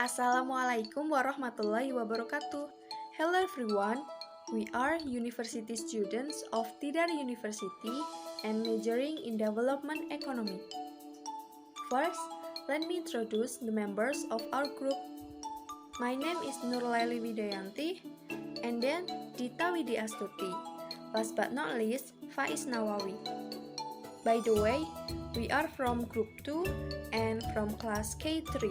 Assalamualaikum warahmatullahi wabarakatuh. Hello everyone, we are university students of Tidar University and majoring in development economy. First, let me introduce the members of our group. My name is Nurlaeli Widayanti, and then Dita Widy Astuti. Last but not least, Faiz Nawawi. By the way, we are from group 2 and from class K3.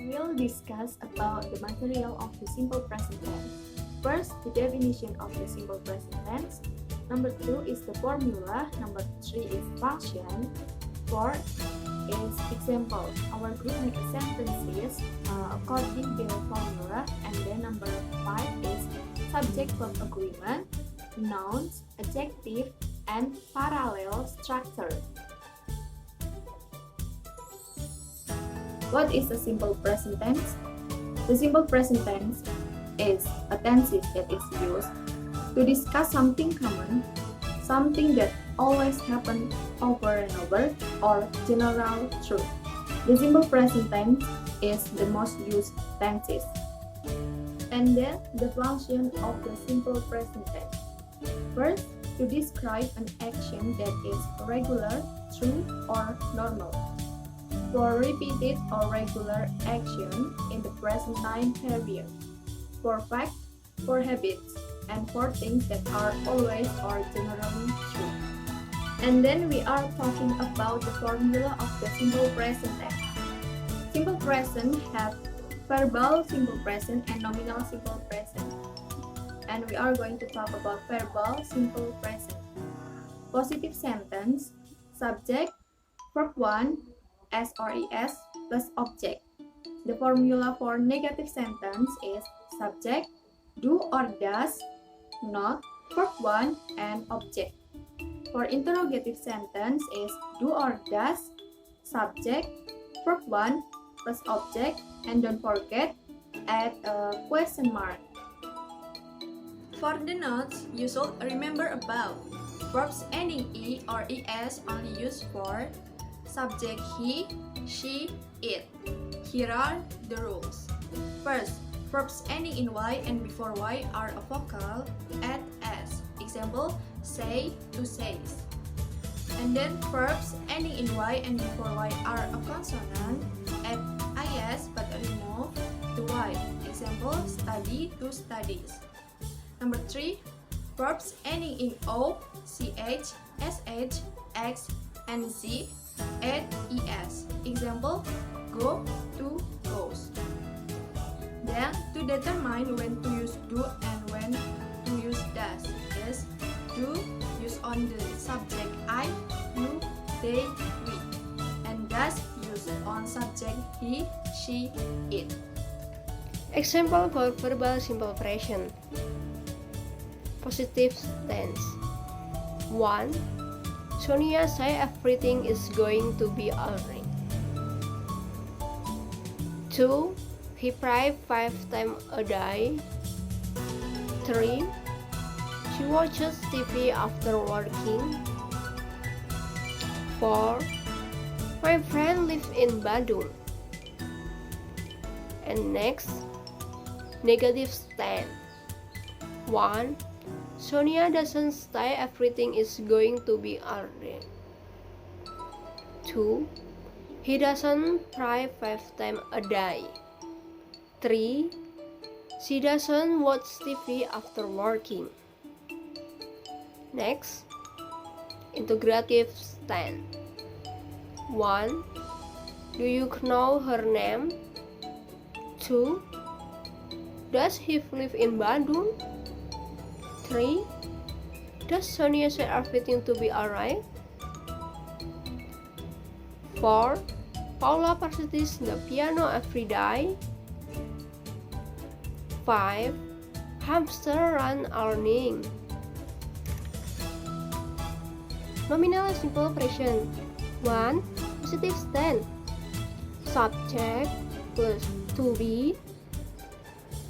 We'll discuss about the material of the simple present tense. First, the definition of the simple present tense. Number 2 is the formula. Number 3 is function. 4 is example. Our group makes sentences according to the formula. And then number 5 is subject-verb agreement, nouns, adjective, and parallel structure. What is a simple present tense? The simple present tense is a tense that is used to discuss something common, something that always happens over and over, or general truth. The simple present tense is the most used tenses. And then the function of the simple present tense. First, to describe an action that is regular, true, or normal. For repeated or regular action in the present time period, for fact, for habits, and for things that are always or generally true. And then we are talking about the formula of the simple present tense. Simple present have verbal simple present and nominal simple present. And we are going to talk about verbal simple present. Positive sentence, subject, verb 1, S or ES plus object. The formula for negative sentence is subject, do or does, not, verb 1, and object. For interrogative sentence is do or does, subject, verb 1 plus object, and don't forget, add a question mark. For the notes, you should remember about verbs ending E or ES only used for subject he, she, it. Here are the rules. First, verbs ending in Y and before Y are a vocal, add S. Example, say, to says. And then verbs ending in Y and before Y are a consonant, add IS but remove the Y. Example, study, to studies. Number 3, verbs ending in O, CH, SH, X, and Z, add ES. Example, go, to, goes. Then, to determine when to use do and when to use does is do use on the subject I, you, they, we, and does use on subject he, she, it. Example for verbal simple present. Positive tense. 1. Sonia say everything is going to be alright. 2. He pray 5 times a day. 3. She watches TV after working. 4. My friend lives in Bandung. And next, negative stand. 1. Sonia doesn't say everything is going to be alright. 2. He doesn't pray 5 times a day. 3. She doesn't watch TV after working. Next, integrative stand. 1. Do you know her name? 2. Does he live in Bandung? 3. Does Sonia say everything to be alright? 4. Paula practices the piano every day. 5. Hamster run all morning. Nominal simple present. 1. Positive tense. Subject plus to be,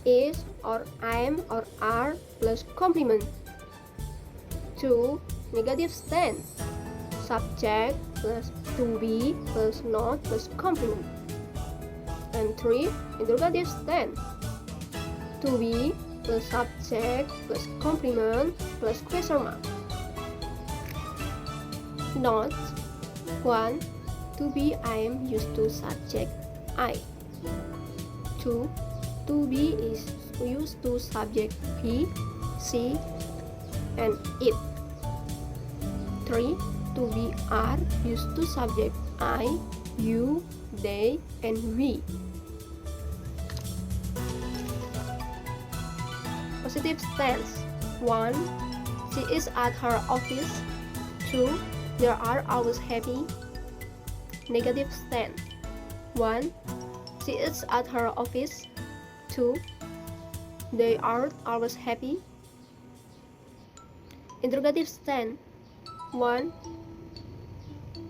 is or am or are plus complement. 2. Negative tense. Subject plus to be plus not plus complement. And 3. Interrogative stand. To be plus subject plus complement plus question mark. Note 1. To be I am used to subject I. 2. To be is used to subject he, she, and it. 3. To be are used to subject I, you, they, and we. Positive stance. 1. She is at her office. 2. They are always happy. Negative stance. 1. She is at her office. 2. They are always happy. Interrogative stance. 1.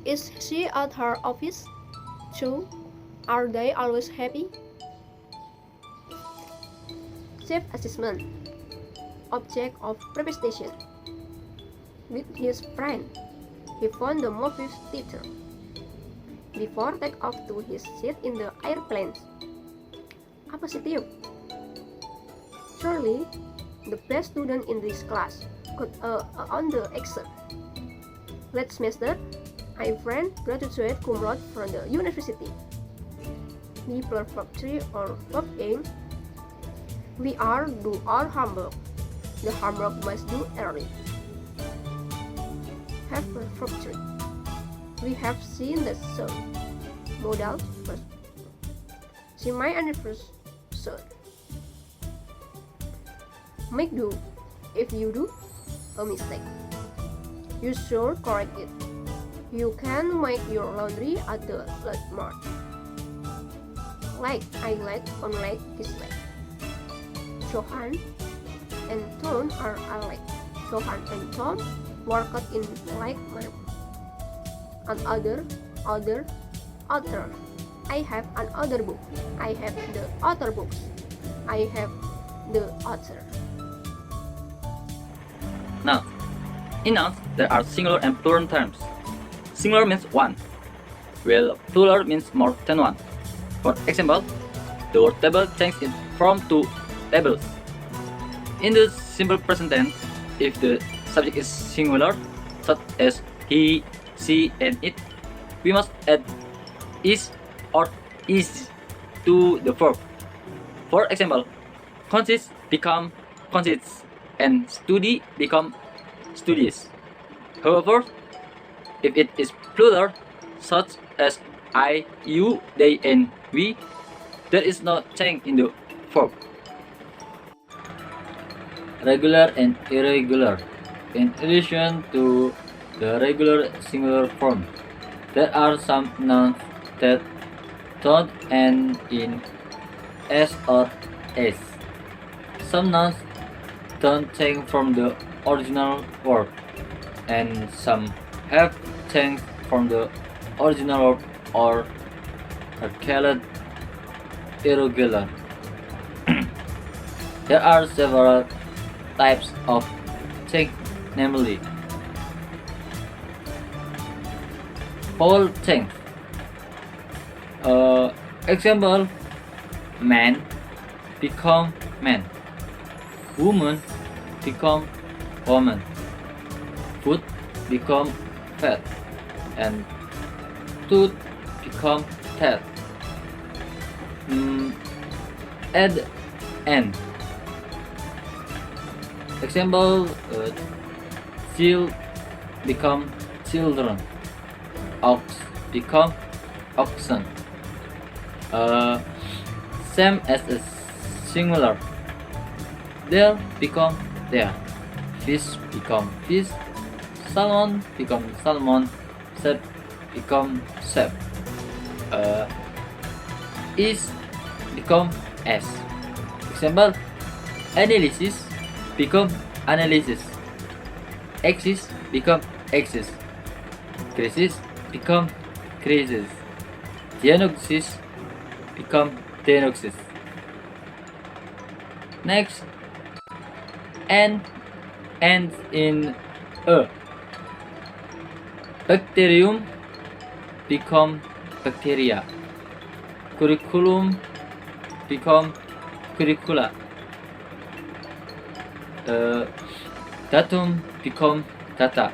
Is she at her office? 2. Are they always happy? Self-assessment. Object of presentation. With his friend, he found the movie theater. Before take off to his seat in the airplane. A positive. Surely, the best student in this class got on the exam. Last semester, my friend graduated cum laude from the university. We perform 3 or 4 aim. We are do our homework. The homework must do early. Have performed 3. We have seen the sun. Modal first. See my anniversary soon. Make do. If you do a mistake, you should correct it. You can make your laundry at the Walmart. Like I like, unlike, dislike. Johan and Tom are alike. Johan and Tom worked in like manner. Another, other. I have another book. I have the other books. I have the author. Now, in nouns, there are singular and plural terms. Singular means one, while plural means more than one. For example, the word table changes from 2 tables. In the simple present tense, if the subject is singular, such as he, she, and it, we must add is or is to the verb. For example, consist become consists and study become studies. However, if it is plural, such as I, you, they, and we, there is no change in the verb. Regular and irregular. In addition to the regular singular form, there are some nouns that don't end in s or s. Some nouns don't change from the original word, and some have changed from the original word or are called irregular. There are several types of change, namely vowel change. Example: man become man, woman become woman, food become fat, and tooth become tat. Add n. Example: child become children, ox become oxen. Same as a singular. There become there. Fish become fish. Salmon become salmon. Chef become chef. Is become s. Example: analysis become analysis. Axis become axis. Crisis become crisis. Diagnosis become diagnosis. Next, n ends in a. Bacterium become bacteria. curriculum become curricula. Datum become data.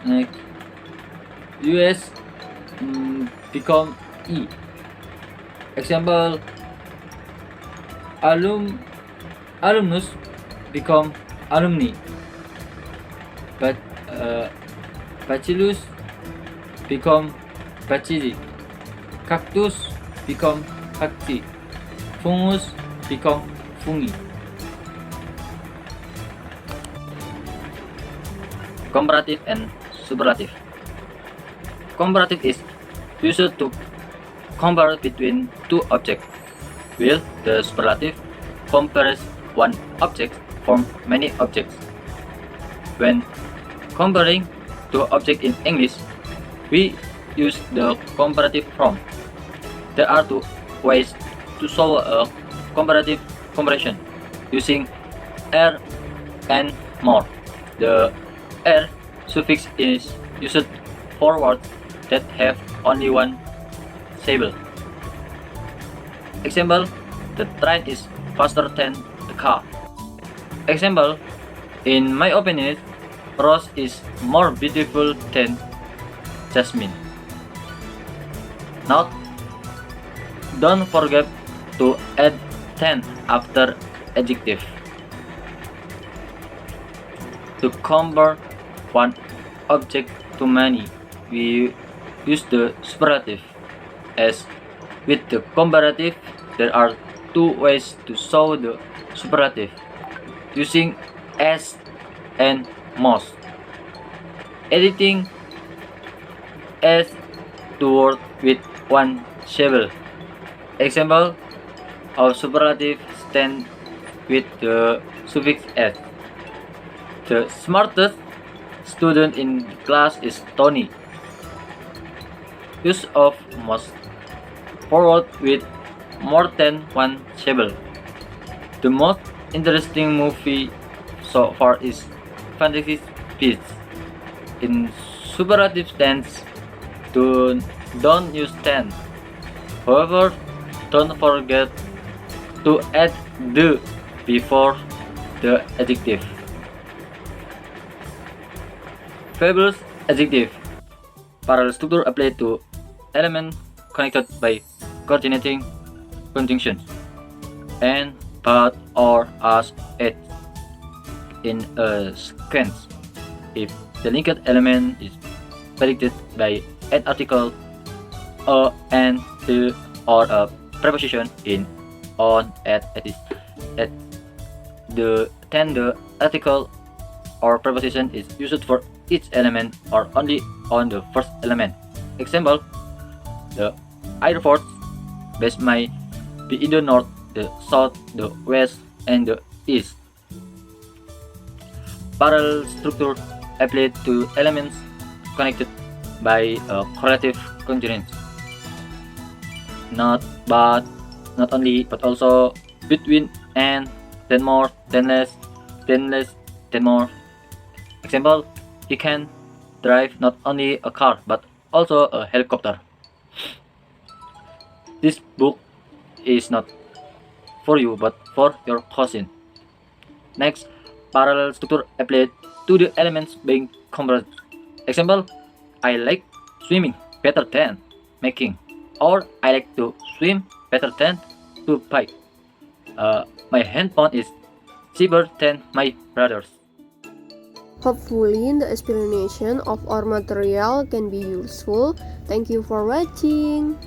Next, US become E. Example, alumnus become alumni. But bacillus become bacilli. Cactus become cacti. Fungus become fungi. Comparative and superlative. Comparative is used to compare between two objects, while the superlative compares one object from many objects. When comparing two objects in English, we use the comparative form. There are two ways to solve a comparative comparison using er and more. The er suffix is used for words that have only one syllable. Example, the train is faster than the car. Example, in my opinion, Rose is more beautiful than Jasmine. Note, don't forget to add "than" after adjective. To compare one object to many, we use the superlative. As with the comparative, there are two ways to show the superlative, using as and most. Editing as to word with one syllable. Example of superlative stand with the suffix "s". The smartest student in class is Tony. Use of most for word with more than one syllable. The most interesting movie so far is Fantasy Beasts. In superlative tense, don't use "than". However, don't forget to add "the" before the adjective. Fabulous adjective. Parallel structure applied to elements connected by coordinating conjunctions and but or as at in a sequence. If the linked element is predicted by an article, a, and, the, or a preposition in, on, at, then the article or preposition is used for each element or only on the first element. Example, the airport base may be in the north, the south, the west, and the east. Parallel structure applied to elements connected by a correlative conjugation. Not only, but also between and, then more, then less, then less, then more. Example, he can drive not only a car but also a helicopter. This book is not for you but for your cousin. Next, parallel structure applied to the elements being compared. Example, I like swimming better than making, or I like to swim better than to bike. My handphone is cheaper than my brother's. Hopefully, the explanation of our material can be useful. Thank you for watching.